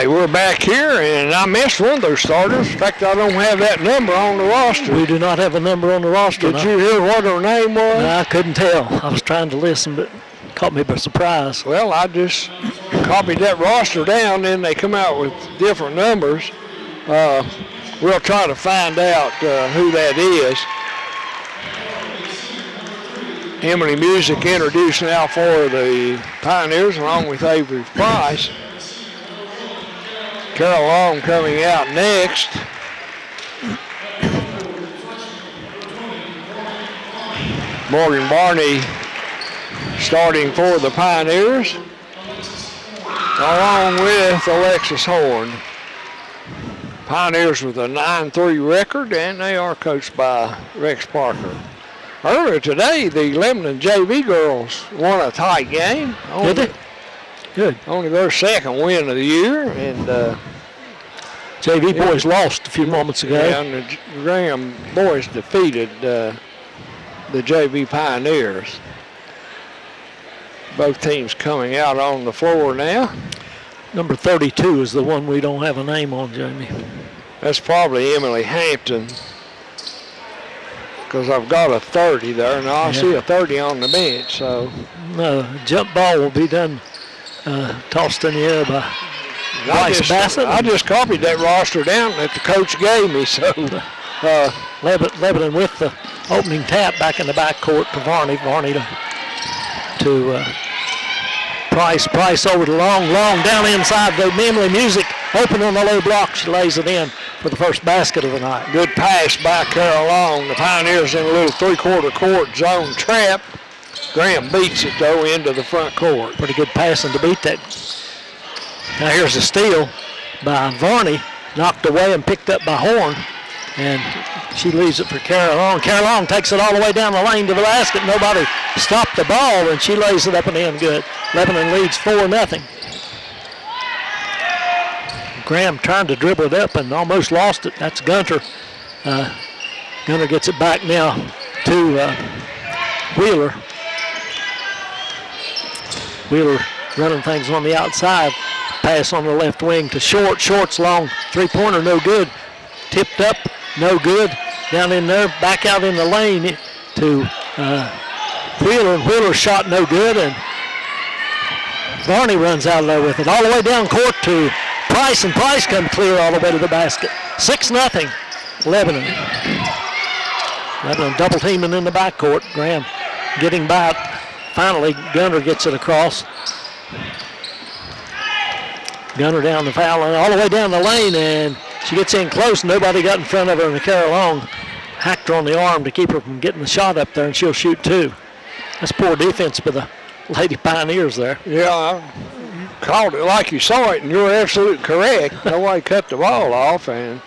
we're back here, and I missed one of those starters. In fact, I don't have that number on the roster. We do not have a number on the roster. Did you hear what her name was? No, I couldn't tell. I was trying to listen, but it caught me by surprise. Well, I just copied that roster down, then they come out with different numbers. We'll try to find out who that is. Emily Music introduced now for the Pioneers along with Avery Price. Carol Long coming out next. Morgan Barney starting for the Pioneers, along with Alexis Horn. Pioneers with a 9-3 record, and they are coached by Rex Parker. Earlier today, the Lebanon JV girls won a tight game. Did they? Good. Only their second win of the year, and JV boys lost a few moments ago. Yeah, and the Graham boys defeated the JV Pioneers. Both teams coming out on the floor now. Number 32 is the one we don't have a name on, Jamie. That's probably Emily Hampton, because I've got a 30 there, and I see a 30 on the bench. So no, jump ball will be done, tossed in the air by Bryce Bassett. I just copied that roster down that the coach gave me. So Lebanon with the opening tap back in the backcourt to Varney. Varney to Price. Price over to Long down inside. The Emily Music open on the low block. She lays it in for the first basket of the night. Good pass by Carol Long. The Pioneers in a little three-quarter court zone trap. Graham beats it, though, into the front court. Pretty good passing to beat that. Now here's a steal by Varney, knocked away and picked up by Horn, and she leaves it for Carol Long. Carol Long takes it all the way down the lane to the basket. Nobody stopped the ball, and she lays it up and in good. Lebanon leads 4-0. Graham trying to dribble it up and almost lost it. That's Gunter. Gunter gets it back now to Wheeler. Wheeler running things on the outside. Pass on the left wing to Short. Short's long three-pointer, no good. Tipped up, no good. Down in there, back out in the lane to Wheeler. Wheeler shot no good, and Varney runs out of there with it. All the way down court to Price, and Price comes clear all the way to the basket. 6-0, Lebanon. Lebanon double teaming in the backcourt. Graham getting by it. Finally, Gunter gets it across. Gunter down the foul line, all the way down the lane, and she gets in close. Nobody got in front of her, and Carol Long hacked her on the arm to keep her from getting the shot up there, and she'll shoot two. That's poor defense by the Lady Pioneers there. Yeah, I called it like you saw it, and you're absolutely correct. Nobody cut the ball off, and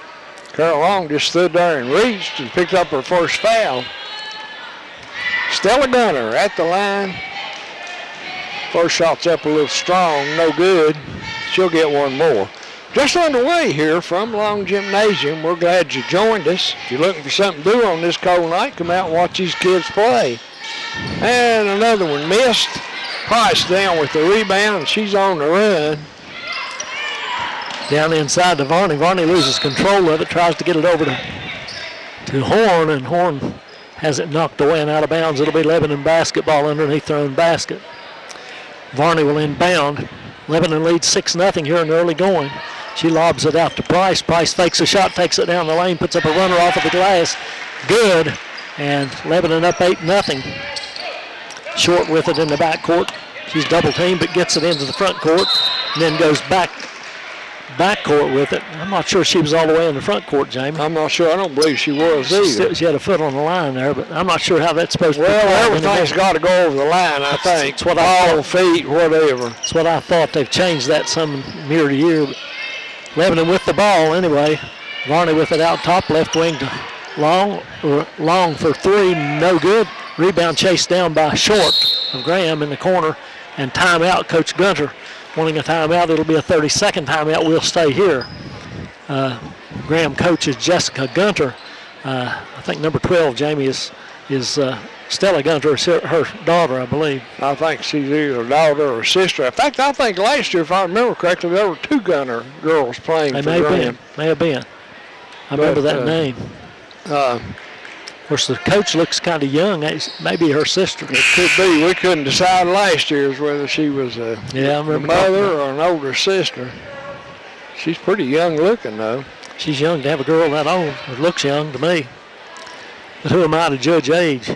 Carol Long just stood there and reached and picked up her first foul. Stella Gunter at the line. First shot's up a little strong, no good. She'll get one more. Just underway here from Long Gymnasium. We're glad you joined us. If you're looking for something to do on this cold night, come out and watch these kids play. And another one missed. Price down with the rebound, and she's on the run. Down inside to Varney. Varney loses control of it, tries to get it over to Horn, and Horn has it knocked away and out of bounds. It'll be Lebanon basketball underneath their own basket. Varney will inbound. Lebanon leads 6-0 here in the early going. She lobs it out to Price. Price fakes a shot, takes it down the lane, puts up a runner off of the glass. Good. And Lebanon up 8-0. Short with it in the backcourt. She's double teamed, but gets it into the front court, and then goes backcourt with it. I'm not sure she was all the way in the front court, Jamie. I'm not sure. I don't believe she was either. She had a foot on the line there, but I'm not sure how that's supposed to be. Well, everything's got to go over the line, I think. That's what I feet, whatever. That's what I thought. They've changed that some year to year. But Lebanon with the ball anyway. Varney with it out top, left wing to Long for three, no good. Rebound chased down by Short of Graham in the corner, and timeout. Coach Gunter wanting a timeout. It'll be a 30-second timeout. We'll stay here. Graham coaches Jessica Gunter. I think number 12, Jamie, is is Stella Gunter, her daughter, I believe. I think she's either a daughter or a sister. In fact, I think last year, if I remember correctly, there were 2 Gunter girls playing for Graham. May have been. I remember that name. Of course, the coach looks kind of young. Maybe her sister. It could be. We couldn't decide last year whether she was a mother or an older sister. She's pretty young looking, though. She's young to have a girl that old. It looks young to me. But who am I to judge age?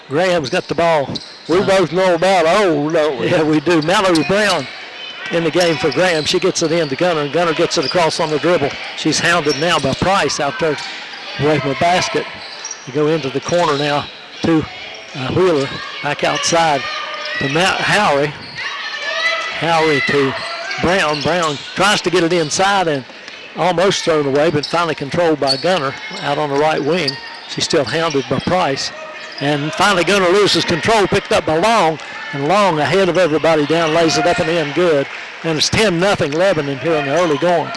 Graham's got the ball. We both know about old, don't we? Yeah, we do. Mallory Brown in the game for Graham. She gets it in to Gunter, and Gunter gets it across on the dribble. She's hounded now by Price out there away from the basket. You go into the corner now to Wheeler, back outside to Howery. Howery to Brown. Brown tries to get it inside and almost thrown away, but finally controlled by Gunter out on the right wing. She's still hounded by Price. And finally Gunter loses control, picked up by Long, and Long ahead of everybody down, lays it up and in good. And it's 10-0 Lebanon here in the early going.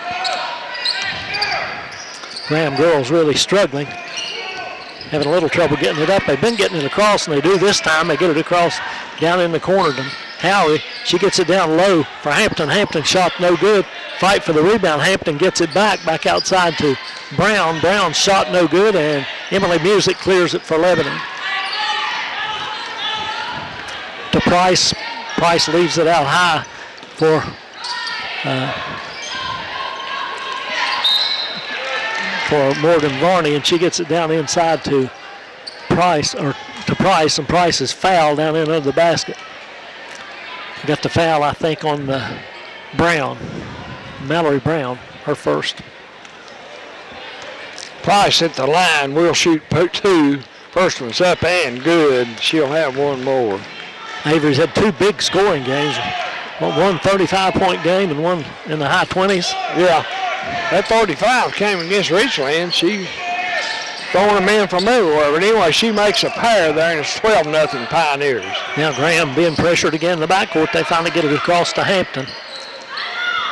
Graham girls really struggling, having a little trouble getting it up. They've been getting it across, and they do this time. They get it across down in the corner to Howery. She gets it down low for Hampton. Hampton shot no good. Fight for the rebound. Hampton gets it back outside to Brown. Brown shot no good, and Emily Music clears it for Lebanon. To Price. Price leaves it out high for Morgan Varney, and she gets it down inside to Price, and Price is fouled down in under the basket. Got the foul, I think, on Brown. Mallory Brown, her first. Price at the line. We'll shoot 2. First one's up and good. She'll have one more. Avery's had 2 big scoring games. One 35-point game and one in the high 20s. Yeah. That 35 came against Richland. She throwing them in from everywhere. But anyway, she makes a pair there, and it's 12-0 Pioneers. Now Graham being pressured again in the backcourt. They finally get it across to Hampton.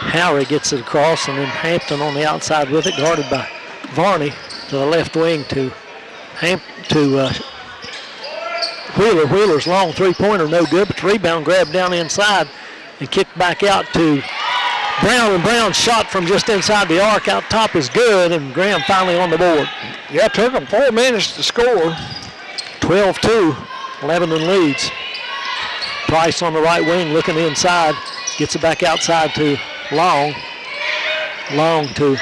Howery gets it across, and then Hampton on the outside with it, guarded by Varney to the left wing to Wheeler. Wheeler's long three-pointer, no good, but the rebound grabbed down inside and kicked back out to Brown, and Brown's shot from just inside the arc out top is good, and Graham finally on the board. Yeah, it took them 4 minutes to score. 12-2, Lebanon leads. Price on the right wing looking inside, gets it back outside to Long. Long to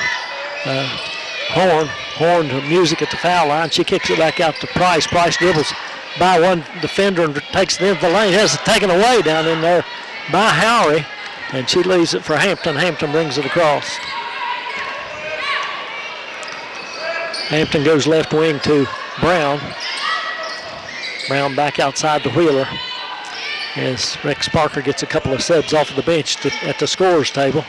Horn. Horn to Music at the foul line. She kicks it back out to Price. Price dribbles by one defender and takes it into the lane. Has it taken away down in there by Howery, and she leaves it for Hampton. Hampton brings it across. Hampton goes left wing to Brown. Brown back outside to Wheeler as Rex Parker gets a couple of subs off of the bench at the scorer's table.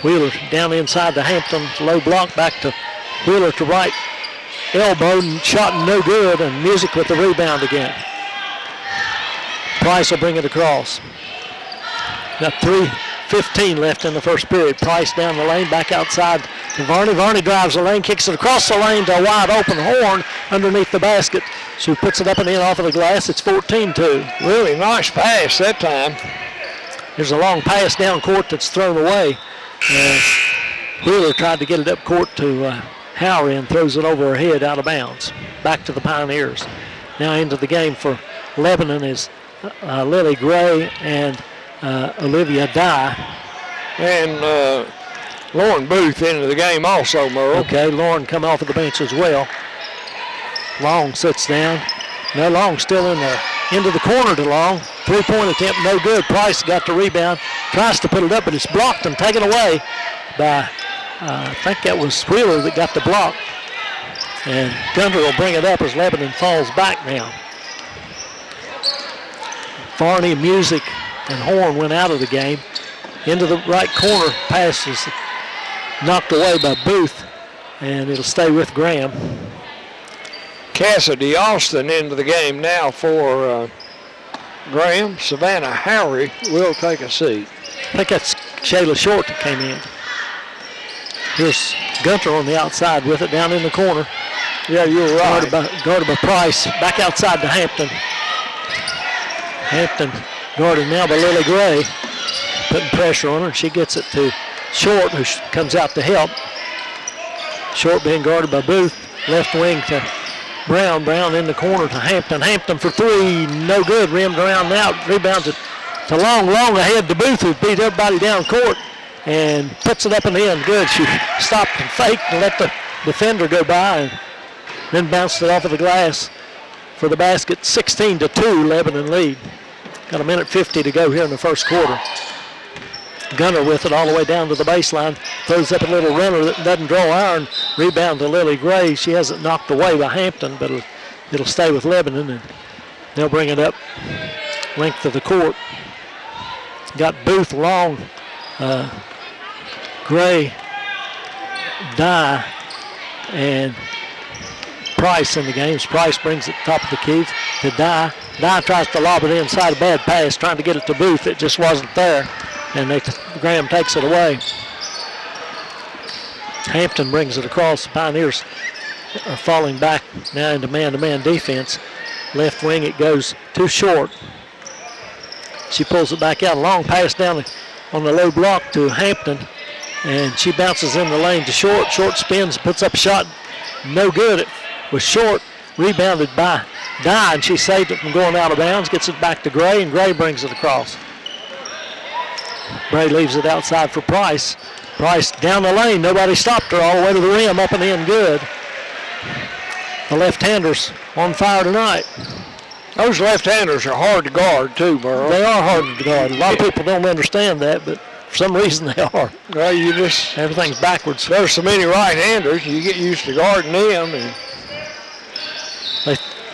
Wheeler down inside to Hampton, low block back to Wheeler to right elbow, and shot no good, and Music with the rebound again. Price will bring it across. Got 3:15 left in the first period. Price down the lane, back outside to Varney. Varney drives the lane, kicks it across the lane to a wide open Horn underneath the basket. She puts it up and in off of the glass. It's 14-2. Really nice pass that time. There's a long pass down court that's thrown away. Wheeler tried to get it up court to Howery and throws it over her head out of bounds. Back to the Pioneers. Now into the game for Lebanon is Lily Gray and Olivia Dye. And Lauren Booth into the game also, Merle. Okay, Lauren come off of the bench as well. Long sits down. No, Long still in there. Into the corner to Long. Three-point attempt, no good. Price got the rebound. Tries to put it up, but it's blocked and taken away by, I think that was Wheeler that got the block. And Gunter will bring it up as Lebanon falls back now. Varney, Music, and Horn went out of the game. Into the right corner, pass is knocked away by Booth, and it'll stay with Graham. Cassidy Austin into the game now for Graham. Savannah Howery will take a seat. I think that's Shayla Short that came in. Here's Gunter on the outside with it down in the corner. Yeah, you're right. Guarded by Price. Back outside to Hampton. Hampton guarded now by Lily Gray. Putting pressure on her. She gets it to Short, who comes out to help. Short being guarded by Booth. Left wing to Brown. Brown in the corner to Hampton. Hampton for three. No good. Rimmed around now. Rebounds it to Long ahead to Booth, who beat everybody down court and puts it up in the end. Good. She stopped and faked and let the defender go by and then bounced it off of the glass for the basket. 16-2, Lebanon lead. Got a minute 50 to go here in the first quarter. Gunner with it all the way down to the baseline. Throws up a little runner that doesn't draw iron. Rebound to Lily Gray. She has it knocked away by Hampton, but it'll stay with Lebanon, and they'll bring it up length of the court. Got Booth, Long, Gray, Dye, and Price in the game. Price brings it top of the key to Dye. Dye tries to lob it inside, a bad pass, trying to get it to Booth. It just wasn't there, and Graham takes it away. Hampton brings it across. The Pioneers are falling back now into man-to-man defense. Left wing, it goes too short. She pulls it back out. A long pass down on the low block to Hampton, and she bounces in the lane to Short. Short spins, puts up a shot. No good. It was Short. Rebounded by Dye, and she saved it from going out of bounds. Gets it back to Gray, and Gray brings it across. Gray leaves it outside for Price. Price down the lane. Nobody stopped her all the way to the rim, up and in good. The left-handers on fire tonight. Those left-handers are hard to guard too, Burrow. They are hard to guard. A lot of people don't understand that, but for some reason they are. Well, everything's backwards. There's so many right-handers, you get used to guarding them. And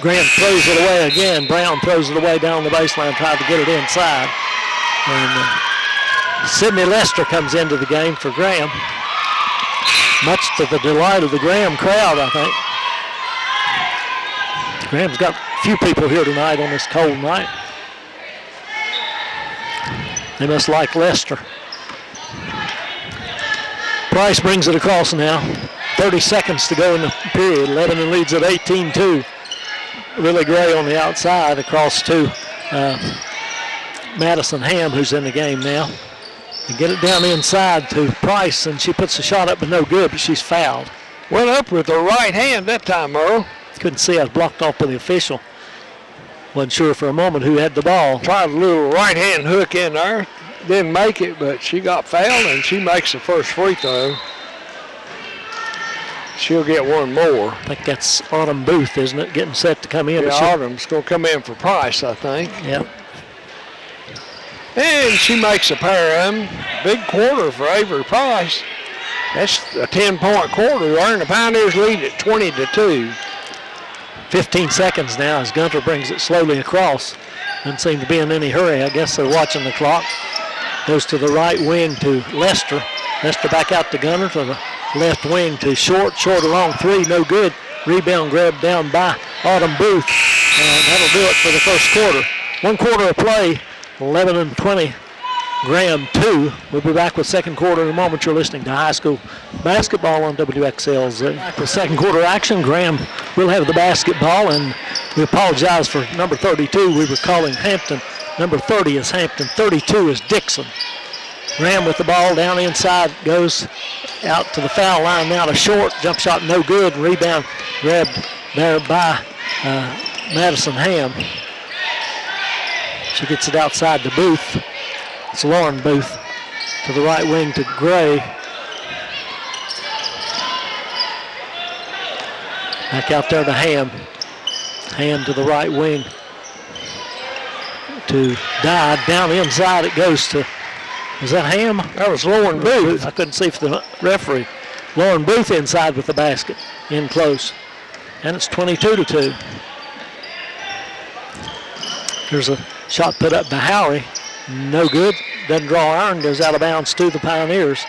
Graham throws it away again. Brown throws it away down the baseline, tried to get it inside. And Sydney Lester comes into the game for Graham, much to the delight of the Graham crowd, I think. Graham's got a few people here tonight on this cold night. They must like Lester. Price brings it across now. 30 seconds to go in the period. Lebanon leads at 18-2. Lily Gray on the outside across to Madison Ham, who's in the game now. And get it down inside to Price, and she puts the shot up, but no good, but she's fouled. Went up with her right hand that time, Earl. Couldn't see. I was blocked off by the official. Wasn't sure for a moment who had the ball. Tried a little right hand hook in there. Didn't make it, but she got fouled, and she makes the first free throw. She'll get one more. I think that's Autumn Booth, isn't it? Getting set to come in. Yeah, Autumn's going to come in for Price, I think. Yep. And she makes a pair of them. Big quarter for Avery Price. That's a 10-point quarter. And the Pioneers lead at 20-2. 15 seconds now as Gunter brings it slowly across. Doesn't seem to be in any hurry. I guess they're watching the clock. Goes to the right wing to Lester. Lester back out to Gunter to the left wing to Short. Short along three, no good. Rebound grabbed down by Autumn Booth. And that'll do it for the first quarter. 1 quarter of play, 11-20. Graham 2. We'll be back with second quarter in a moment. You're listening to high school basketball on WXLZ. Back with second quarter action. Graham will have the basketball, and we apologize for number 32. We were calling Hampton. Number 30 is Hampton. 32 is Dixon. Graham with the ball down inside, goes out to the foul line now to Short. Jump shot no good. Rebound grabbed there by Madison Ham. She gets it outside to Booth. It's Lauren Booth to the right wing to Gray. Back out there to Ham. Ham to the right wing to Dye. Down inside it goes to, was that Ham? That was Lauren Booth. I couldn't see for the referee. Lauren Booth inside with the basket, in close. And it's 22-2. There's a shot put up by Howry. No good. Doesn't draw iron. Goes out of bounds to the Pioneers.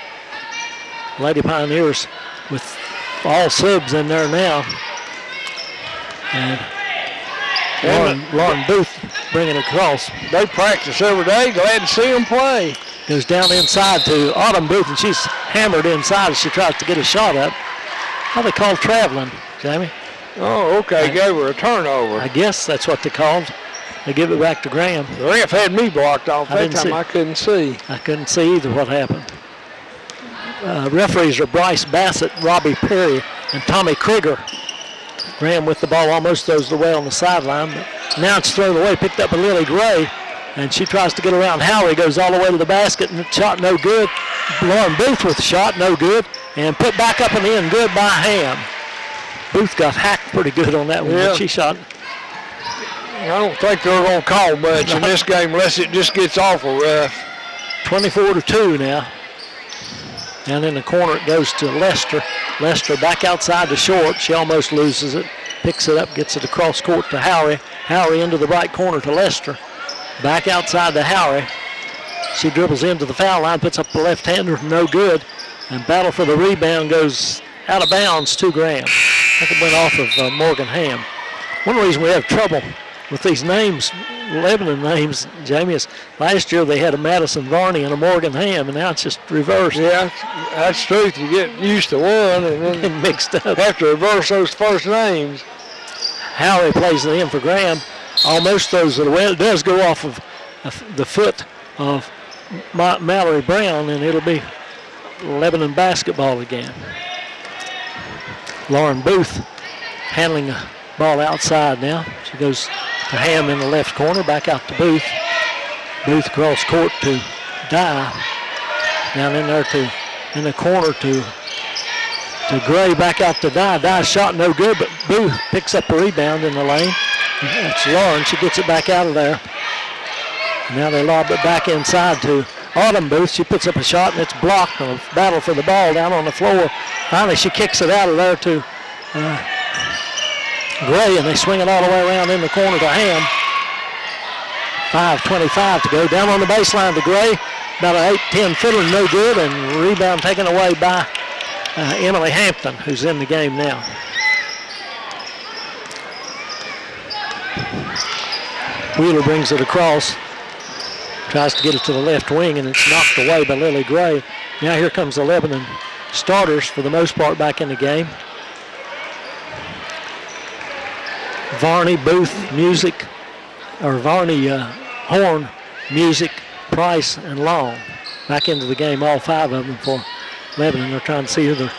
Lady Pioneers with all subs in there now. And Lauren Booth bringing it across. They practice every day. Glad to see them play. Goes down inside to Autumn Booth, and she's hammered inside as she tries to get a shot up. How they call traveling, Jamie? Oh, okay. Gave her a turnover. I guess that's what they called. They give it back to Graham. The ref had me blocked off that time. I couldn't see. I couldn't see either what happened. Referees are Bryce Bassett, Robbie Perry, and Tommy Krieger. Graham with the ball almost throws it away on the sideline. But now it's thrown away, picked up by Lily Gray. And she tries to get around Howie, goes all the way to the basket, and the shot no good. Lauren Booth with the shot, no good. And put back up and in, good by Ham. Booth got hacked pretty good on that one. Yeah. She shot. I don't think they're going to call much in this game unless it just gets awful rough. 24-2 now. And in the corner it goes to Lester. Lester back outside to Short. She almost loses it. Picks it up, gets it across court to Howie. Howie into the right corner to Lester. Back outside to Howie. She dribbles into the foul line, puts up the left-hander, no good. And battle for the rebound goes out of bounds to Graham. I think it went off of Morgan Ham. One reason we have trouble with these names, Lebanon names, Jamie, is last year they had a Madison Varney and a Morgan Ham, and now it's just reversed. Yeah, that's truth. You get used to one and then mixed up. Have to reverse those first names. Howie plays it in for Graham. Almost throws it away. It does go off of the foot of Mallory Brown, and it'll be Lebanon basketball again. Lauren Booth handling the ball outside now. She goes to Ham in the left corner, back out to Booth. Booth across court to Dye. Down in there in the corner to Gray, back out to Dye. Dye's shot no good, but Booth picks up a rebound in the lane. It's Lauren. She gets it back out of there. Now they lob it back inside to Autumn Booth. She puts up a shot, and it's blocked. A battle for the ball down on the floor. Finally, she kicks it out of there to Gray, and they swing it all the way around in the corner to Ham. 5:25 to go. Down on the baseline to Gray. About an 8-10 footer, no good, and rebound taken away by Emily Hampton, who's in the game now. Wheeler brings it across. Tries to get it to the left wing, and it's knocked away by Lily Gray. Now here comes the Lebanon starters, for the most part, back in the game. Varney, Booth, Varney, Horn, Music, Price, and Long. Back into the game, all five of them for Lebanon. They're trying to see who they're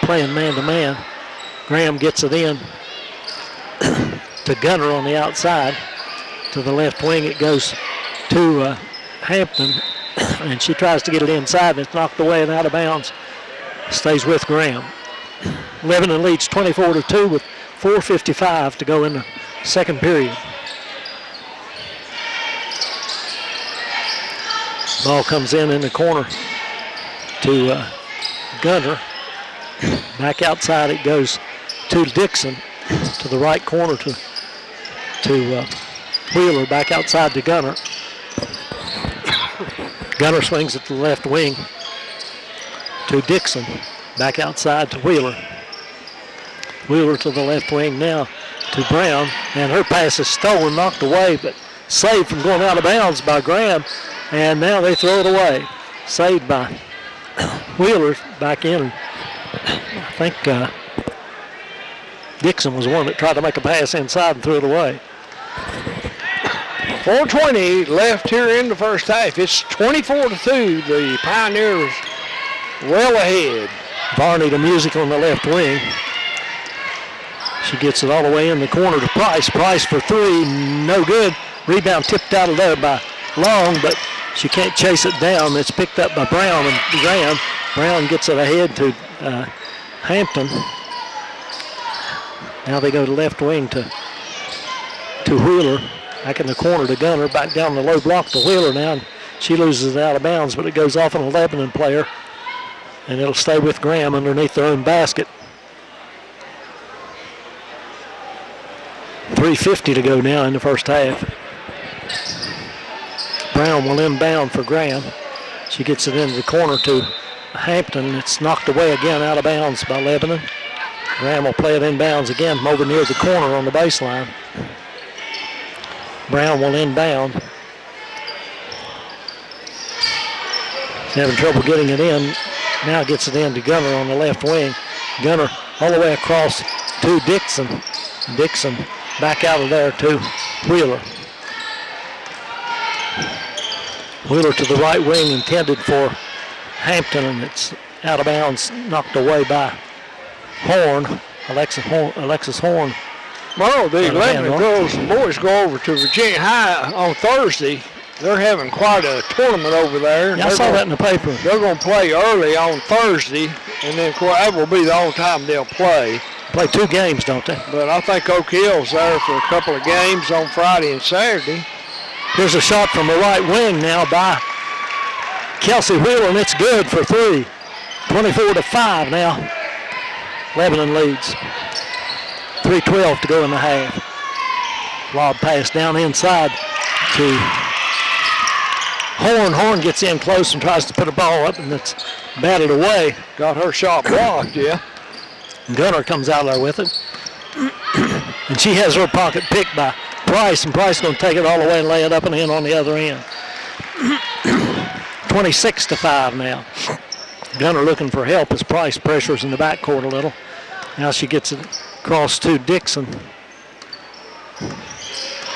playing man-to-man. Graham gets it in to Gunner on the outside. To the left wing, it goes to Hampton, and she tries to get it inside, and it's knocked away and out of bounds. Stays with Graham. Lebanon leads 24-2 with 4:55 to go in the second period. Ball comes in the corner to Gunner. Back outside it goes to Dixon. To the right corner to Wheeler. Back outside to Gunner. Gunner swings it to the left wing to Dixon. Back outside to Wheeler. Wheeler to the left wing now to Brown. And her pass is stolen, knocked away, but saved from going out of bounds by Graham. And now they throw it away. Saved by Wheeler back in. I think Dixon was the one that tried to make a pass inside and threw it away. 4:20 left here in the first half. It's 24-2. The Pioneers well ahead. Varney to Music on the left wing. She gets it all the way in the corner to Price. Price for three, no good. Rebound tipped out of there by Long, but she can't chase it down. It's picked up by Brown and Graham. Brown gets it ahead to Hampton. Now they go to left wing to Wheeler. Back in the corner to Gunner. Back down the low block to Wheeler now. And she loses it out of bounds, but it goes off on a Lebanon player. And it'll stay with Graham underneath their own basket. 3:50 to go now in the first half. Brown will inbound for Graham. She gets it into the corner to Hampton. It's knocked away again out of bounds by Lebanon. Graham will play it inbounds again from over near the corner on the baseline. Brown will inbound. He's having trouble getting it in. Now gets it in to Gunner on the left wing. Gunner all the way across to Dixon. Dixon back out of there to Wheeler. Wheeler to the right wing, intended for Hampton, and it's out of bounds, knocked away by Horn, Alexis Horn. Well, the 11 girls and boys go over to Virginia High on Thursday. They're having quite a tournament over there. Yeah, I saw that in the paper. They're going to play early on Thursday, and then that will be the only time they'll play. Play 2 games, don't they? But I think Oak Hill's there for a couple of games on Friday and Saturday. Here's a shot from the right wing now by Kelsey Wheeler, and it's good for 3. 24-5 now. Lebanon leads. 3:12 to go in the half. Lob pass down inside to Horn. Horn gets in close and tries to put a ball up, and it's batted away. Got her shot blocked, yeah. Gunner comes out there with it. And she has her pocket picked by Price, and Price is going to take it all the way and lay it up and in on the other end. 26-5 now. Gunner looking for help as Price pressures in the backcourt a little. Now she gets it across to Dixon.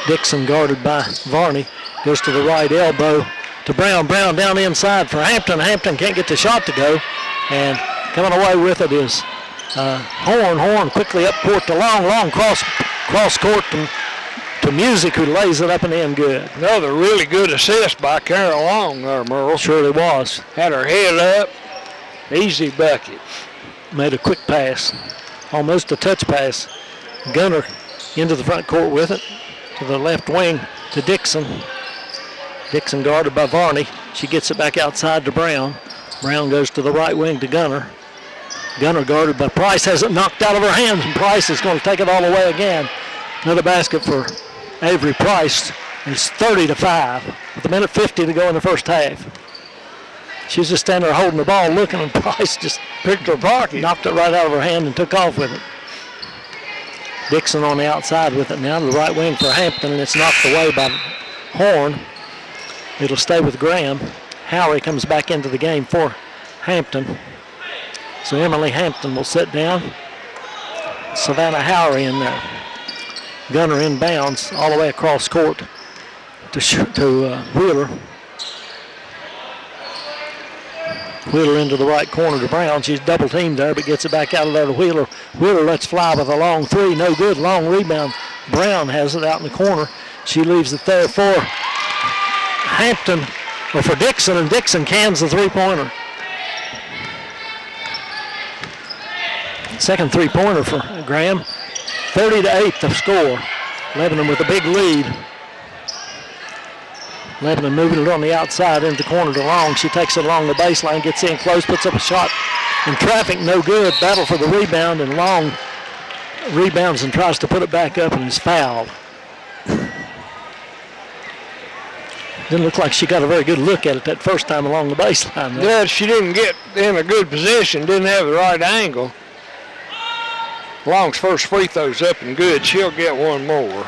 Dixon guarded by Varney. Goes to the right elbow to Brown. Brown down inside for Hampton. Hampton can't get the shot to go. And coming away with it is Horn. Horn quickly up court to Long. Long cross court to Music, who lays it up and in good. Another really good assist by Carol Long there, Merle. Surely was. Had her head up. Easy bucket. Made a quick pass. Almost a touch pass. Gunner into the front court with it. To the left wing to Dixon. Dixon guarded by Varney. She gets it back outside to Brown. Brown goes to the right wing to Gunner. Gunner guarded by Price. Has it knocked out of her hands, and Price is going to take it all the way again. Another basket for Avery Price. It's 30-5 with 1:50 to go in the first half. She's just standing there holding the ball looking, and Price just picked her pocket, knocked it right out of her hand and took off with it. Dixon on the outside with it now to the right wing for Hampton, and it's knocked away by Horn. It'll stay with Graham. Howery comes back into the game for Hampton. So Emily Hampton will sit down. Savannah Howery in there. Gunner inbounds all the way across court to Wheeler. Wheeler into the right corner to Brown. She's double teamed there, but gets it back out of there to Wheeler. Wheeler lets fly with a long 3. No good. Long rebound. Brown has it out in the corner. She leaves it there for Hampton, or for Dixon, and Dixon cans the 3-pointer. Second 3-pointer for Graham. 30-8 the score. Lebanon with a big lead. Lebanon moving it on the outside into the corner to Long. She takes it along the baseline, gets in close, puts up a shot in traffic, no good. Battle for the rebound, and Long rebounds and tries to put it back up and is fouled. Didn't look like she got a very good look at it that first time along the baseline. Yeah, she didn't get in a good position, didn't have the right angle. Long's first free throw's up and good. She'll get one more.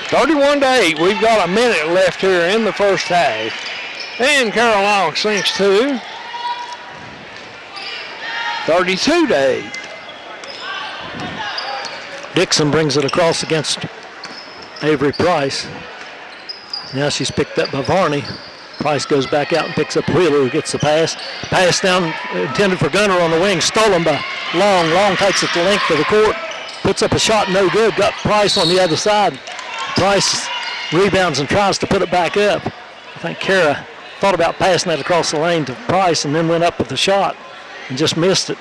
31-8. We've got a minute left here in the first half. And Carol Long sinks 2. 32-8. Dixon brings it across against Avery Price. Now she's picked up by Varney. Price goes back out and picks up Wheeler, who gets the pass. Pass down intended for Gunner on the wing, stolen by Long. Long takes it the length of the court, puts up a shot, no good. Got Price on the other side. Price rebounds and tries to put it back up. I think Kara thought about passing that across the lane to Price and then went up with the shot and just missed it.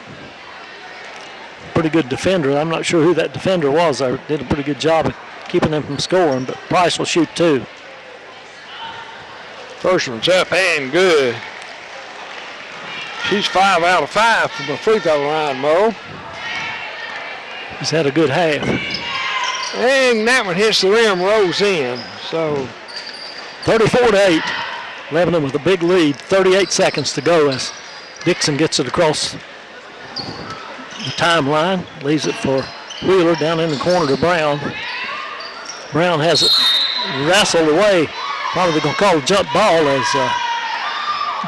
Pretty good defender. I'm not sure who that defender was. They did a pretty good job of keeping them from scoring, but Price will shoot 2. First one's up and good. She's 5 out of 5 from the free throw line, Mo. He's had a good half. And that one hits the rim, rolls in. So 34-8. Lebanon with a big lead. 38 seconds to go as Dixon gets it across the timeline. Leaves it for Wheeler down in the corner to Brown. Brown has it wrestled away. Probably going to call a jump ball as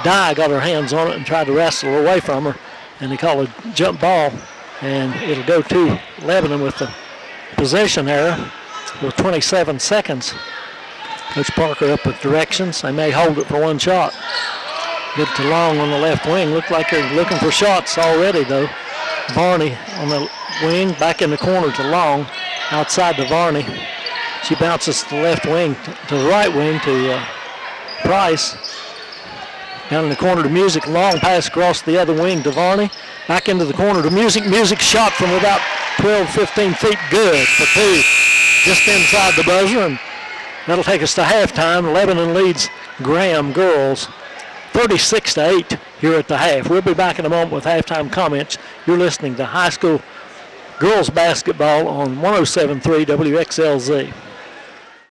Dye got her hands on it and tried to wrestle away from her. And they call a jump ball. And it'll go to Lebanon with the possession error with 27 seconds. Coach Parker up with directions. They may hold it for one shot. Get to Long on the left wing. Look like they're looking for shots already, though. Varney on the wing, back in the corner to Long. Outside to Varney. She bounces to the left wing, to the right wing to Price. Down in the corner to Music. Long pass across the other wing to Varney. Back into the corner to Music. Music shot from about 12, 15 feet. Good for two. Just inside the buzzer. And that'll take us to halftime. Lebanon leads Graham girls 36-8 here at the half. We'll be back in a moment with halftime comments. You're listening to high school girls basketball on 107.3 WXLZ.